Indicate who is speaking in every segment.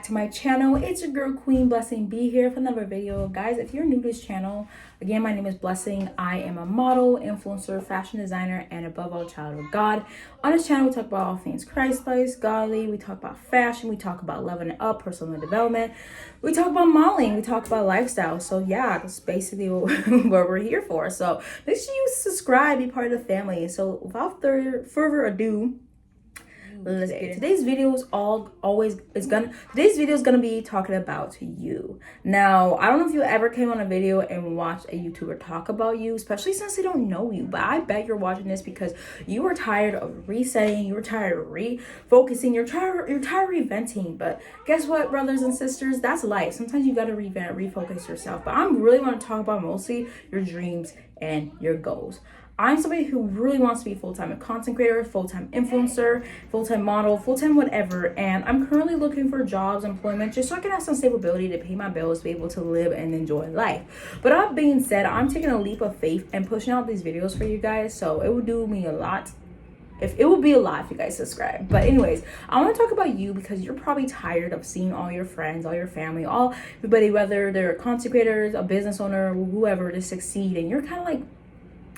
Speaker 1: to my channel. It's your girl Queen Blessing B here for another video. Guys, if you're new to this channel, again, my name is Blessing. I am a model, influencer, fashion designer, and above all, child of God. On this channel, we talk about all things Christ-like, godly. We talk about fashion. We talk about leveling up, personal development. We talk about modeling. We talk about lifestyle. So yeah, that's basically what we're here for. So make sure you subscribe, be part of the family. So without further ado, let's get it. Today's video is gonna be talking about you. Now, I don't know if you ever came on a video and watched a YouTuber talk about you, especially since they don't know you, but I bet you're watching this because you are tired of resetting, you're tired of refocusing, you're tired of reventing. But guess what, brothers and sisters, that's life. Sometimes you gotta revent, refocus yourself. But I'm really want to talk about mostly your dreams and your goals. I'm somebody who really wants to be full-time a content creator, full-time influencer, full-time model, full-time whatever. And I'm currently looking for jobs, employment, just so I can have some stability to pay my bills, be able to live and enjoy life. But that being said, I'm taking a leap of faith and pushing out these videos for you guys. So it would do me a lot. It would be a lot if you guys subscribe. But anyways, I want to talk about you because you're probably tired of seeing all your friends, all your family, everybody, whether they're content creators, a business owner, whoever, to succeed. And you're kind of like,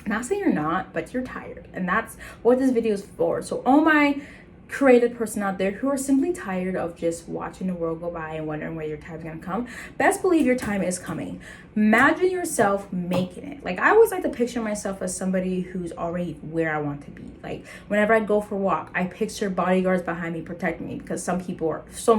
Speaker 1: not saying you're not, but you're tired, and that's what this video is for. So all my creative person out there who are simply tired of just watching the world go by and wondering where your time's gonna come, best believe your time is coming. Imagine yourself making it. Like, I always like to picture myself as somebody who's already where I want to be. Like, whenever I go for a walk, I picture bodyguards behind me protecting me, because some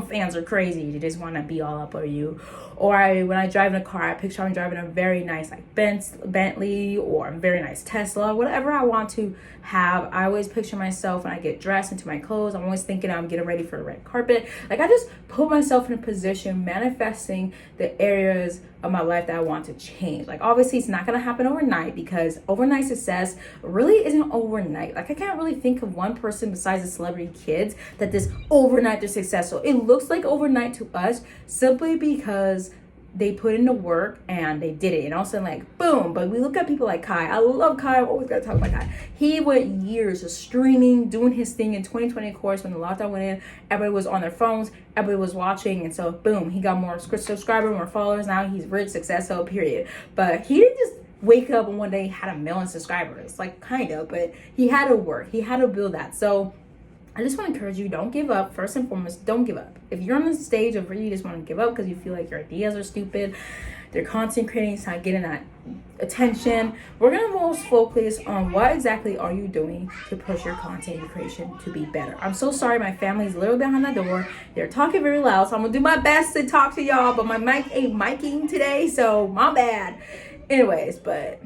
Speaker 1: fans are crazy. They just want to be all up over you. Or when I drive in a car, I picture I'm driving a very nice like Bentley or a very nice Tesla, whatever I want to have. I always picture myself when I get dressed into my clothes. I'm always thinking I'm getting ready for the red carpet. Like, I just put myself in a position, manifesting the areas of my life that I want to change. Like, obviously it's not gonna happen overnight, because overnight success really isn't overnight. Like, I can't really think of one person besides the celebrity kids that this overnight they're successful. It looks like overnight to us simply because they put in the work and they did it, and all of a sudden, like, boom. But we look at people like Kai. I love Kai. I always gotta talk about Kai. He went years of streaming, doing his thing in 2020, of course, when the lockdown went in. Everybody was on their phones, everybody was watching, and so boom, he got more subscribers, more followers. Now he's rich, successful, period. But he didn't just wake up and one day had 1 million subscribers, like, kind of, but he had to work, he had to build that. So I just want to encourage you, don't give up. First and foremost, don't give up. If you're on the stage of where you just want to give up because you feel like your ideas are stupid, their content creating is not getting that attention, we're going to most focus on what exactly are you doing to push your content creation to be better. I'm so sorry, my family's literally behind the door. They're talking very loud, so I'm going to do my best to talk to y'all, but my mic ain't miking today, so my bad. Anyways, but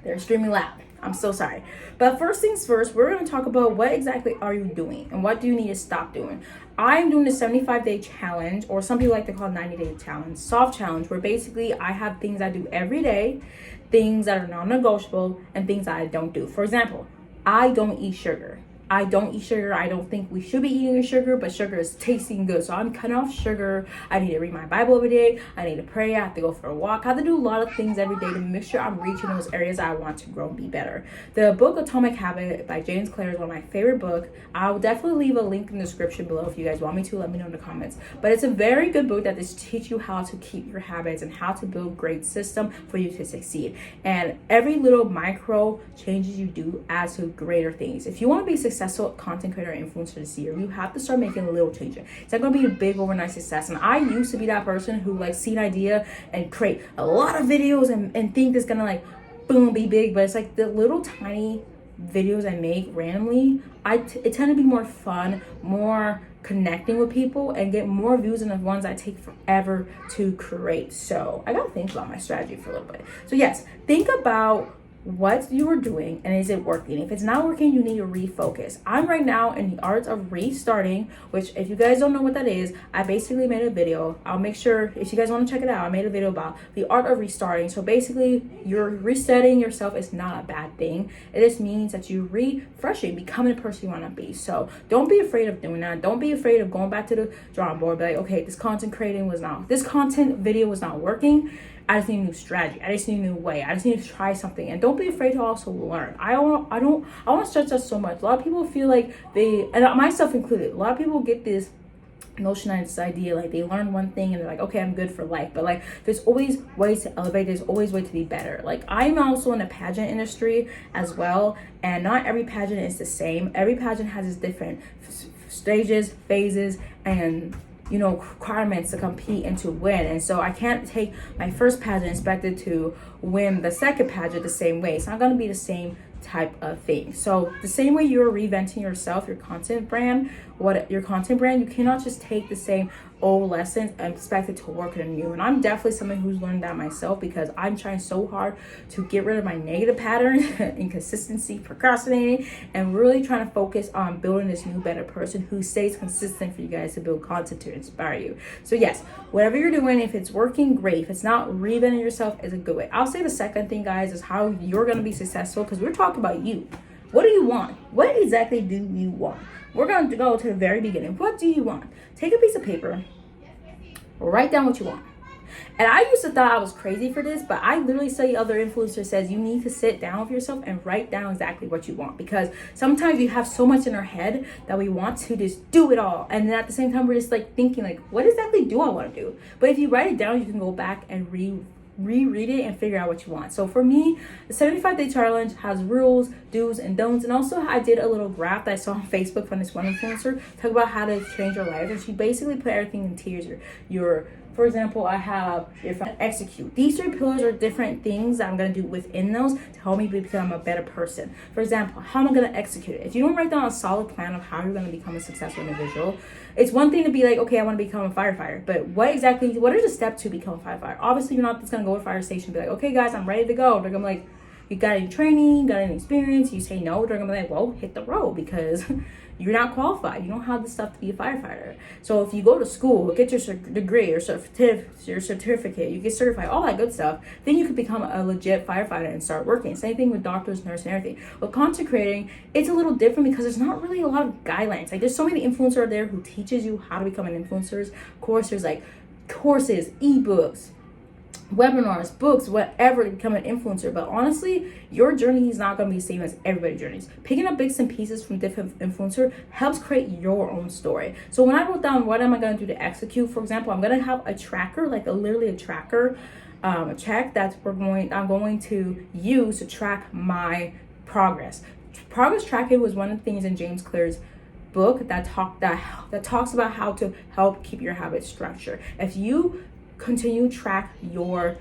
Speaker 1: they're extremely loud. I'm so sorry. But first things first, we're going to talk about what exactly are you doing and what do you need to stop doing. I'm doing the 75-day challenge, or some people like to call it 90-day challenge, soft challenge, where basically I have things I do every day, things that are non-negotiable, and things that I don't do. For example, I don't eat sugar. I don't eat sugar. I don't think we should be eating sugar, but sugar is tasting good. So I'm cutting off sugar. I need to read my Bible every day. I need to pray. I have to go for a walk. I have to do a lot of things every day to make sure I'm reaching those areas I want to grow and be better. The book Atomic Habit by James Clear is one of my favorite books. I'll definitely leave a link in the description below if you guys want me to. Let me know in the comments. But it's a very good book that just teach you how to keep your habits and how to build great system for you to succeed. And every little micro changes you do adds to greater things. If you want to be successful content creator and influencer this year, you have to start making a little changes. It's not going to be a big overnight success. And I used to be that person who like see an idea and create a lot of videos and think it's going to like boom be big, but it's like the little tiny videos I make randomly, it tend to be more fun, more connecting with people, and get more views than the ones I take forever to create. So I gotta think about my strategy for a little bit. So yes, think about what you are doing and is it working. If it's not working, you need to refocus. I'm right now in the art of restarting, which if you guys don't know what that is, I basically made a video. I'll make sure if you guys want to check it out, I made a video about the art of restarting. So basically, you're resetting yourself is not a bad thing. It just means that you're refreshing, becoming the person you want to be. So don't be afraid of doing that. Don't be afraid of going back to the drawing board, be like, okay, this content video was not working. I just need a new strategy. I just need a new way. I just need to try something. And don't be afraid to also learn. I want to stress that so much. A lot of people feel like and myself included, a lot of people get this notionized idea, like they learn one thing and they're like, okay, I'm good for life. But like there's always ways to elevate, there's always ways to be better. Like I'm also in the pageant industry as well, and not every pageant is the same. Every pageant has its different stages, phases, and requirements to compete and to win. And so I can't take my first pageant expected to win the second pageant the same way. It's not going to be the same type of thing. So the same way you're reinventing yourself, your content brand, you cannot just take the same old lessons and expect it to work in a new. And I'm definitely someone who's learned that myself, because I'm trying so hard to get rid of my negative patterns, inconsistency, procrastinating, and really trying to focus on building this new, better person who stays consistent for you guys to build content to inspire you. So yes, whatever you're doing, if it's working, great. If it's not, reinventing yourself is a good way. I'll say the second thing, guys, is how you're going to be successful, because we're talking about you. What do you want? What exactly do you want? We're going to go to the very beginning. What do you want? Take a piece of paper, write down what you want. And I used to thought I was crazy for this, but I literally see other influencers says you need to sit down with yourself and write down exactly what you want, because sometimes we have so much in our head that we want to just do it all, and then at the same time we're just like thinking like, what exactly do I want to do? But if you write it down, you can go back and reread it and figure out what you want. So for me, the 75-day challenge has rules, do's and don'ts, and also I did a little graph that I saw on Facebook from this one influencer talk about how to change your life, and she basically put everything in tiers. Your for example, I have if I execute. These 3 pillars are different things that I'm going to do within those to help me become a better person. For example, how am I going to execute it? If you don't write down a solid plan of how you're going to become a successful individual, it's one thing to be like, okay, I want to become a firefighter, but what are the steps to become a firefighter? Obviously, you're not just going to go to a fire station and be like, okay, guys, I'm ready to go. They're going to be like, you got any training, got any experience? You say no, they're going to be like, well, hit the road, because you're not qualified. You don't have the stuff to be a firefighter. So if you go to school, get your degree or your certificate, you get certified, all that good stuff, then you could become a legit firefighter and start working. Same thing with doctors, nurses, and everything. With content creating, it's a little different because there's not really a lot of guidelines. Like there's so many influencers out there who teaches you how to become an influencer. Of course, there's like courses, ebooks, webinars, books, whatever, to become an influencer. But honestly, your journey is not going to be the same as everybody's journeys. Picking up bits and pieces from different influencer helps create your own story. So when I wrote down what am I going to do to execute, for example, I'm going to have a tracker, like literally a tracker, a check that I'm going to use to track my progress. Progress tracking was one of the things in James Clear's book that talks about how to help keep your habits structured. If you continue track your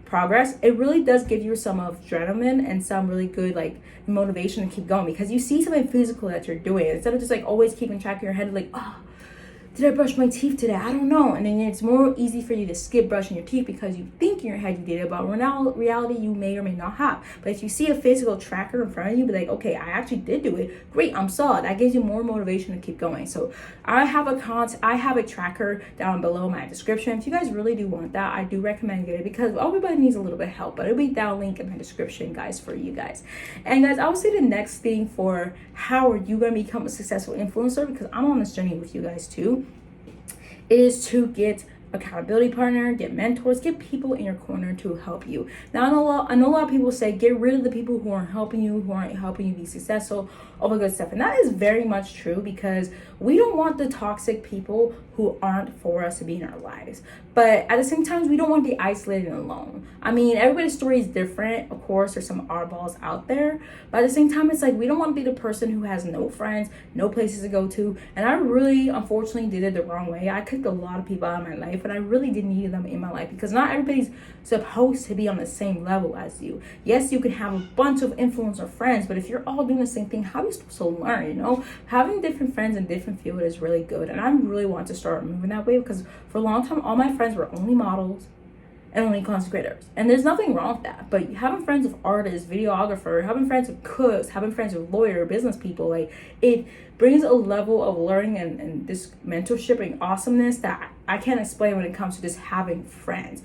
Speaker 1: progress, it really does give you some adrenaline and some really good like motivation to keep going, because you see something physical that you're doing instead of just like always keeping track of your head like, oh, did I brush my teeth today? I don't know. And then it's more easy for you to skip brushing your teeth because you think in your head you did it, but in reality you may or may not have. But if you see a physical tracker in front of you, be like, okay, I actually did do it. Great, I'm solid. That gives you more motivation to keep going. So I have a tracker down below my description. If you guys really do want that, I do recommend getting it because everybody needs a little bit of help. But it'll be down link in my description, guys, for you guys. And guys, I would say the next thing for how are you going to become a successful influencer, because I'm on this journey with you guys too, is to get accountability partner, get mentors, get people in your corner to help you. Now, I know a lot of people say get rid of the people who aren't helping you be successful, all the good stuff. And that is very much true, because we don't want the toxic people who aren't for us to be in our lives. But at the same time, we don't want to be isolated and alone. I mean, everybody's story is different. Of course, there's some oddballs out there. But at the same time, it's like we don't want to be the person who has no friends, no places to go to. And I really, unfortunately, did it the wrong way. I kicked a lot of people out of my life, and I really didn't need them in my life, because not everybody's supposed to be on the same level as you. Yes, you can have a bunch of influencer friends, but if you're all doing the same thing, how are you supposed to learn? You know, having different friends in different fields is really good, and I really want to start moving that way, because for a long time all my friends were only models and only content creators, and there's nothing wrong with that. But having friends with artists, videographer, having friends with cooks, having friends with lawyer, business people, like it brings a level of learning and this mentorship and awesomeness that I can't explain when it comes to just having friends.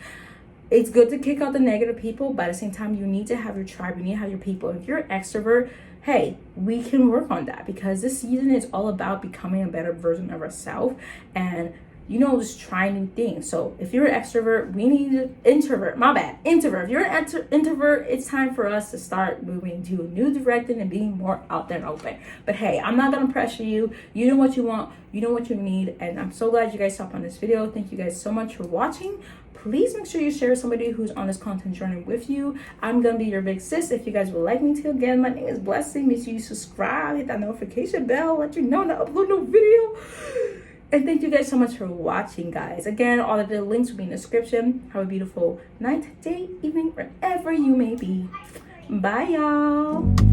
Speaker 1: It's good to kick out the negative people, but at the same time, you need to have your tribe, you need to have your people. If you're an extrovert, hey, we can work on that, because this season is all about becoming a better version of ourselves and just try new things. So if you're an extrovert, we need an introvert. My bad, introvert. If you're an introvert, it's time for us to start moving to a new direction and being more out there and open. But hey, I'm not gonna pressure you. You know what you want, you know what you need, and I'm so glad you guys stopped on this video. Thank you guys so much for watching. Please make sure you share somebody who's on this content journey with you. I'm gonna be your big sis if you guys would like me to. Again, my name is Blessing. Make sure you subscribe, hit that notification bell, let you know when I upload no video. And thank you guys so much for watching, guys. Again, all of the links will be in the description. Have a beautiful night, day, evening, wherever you may be. Bye, y'all.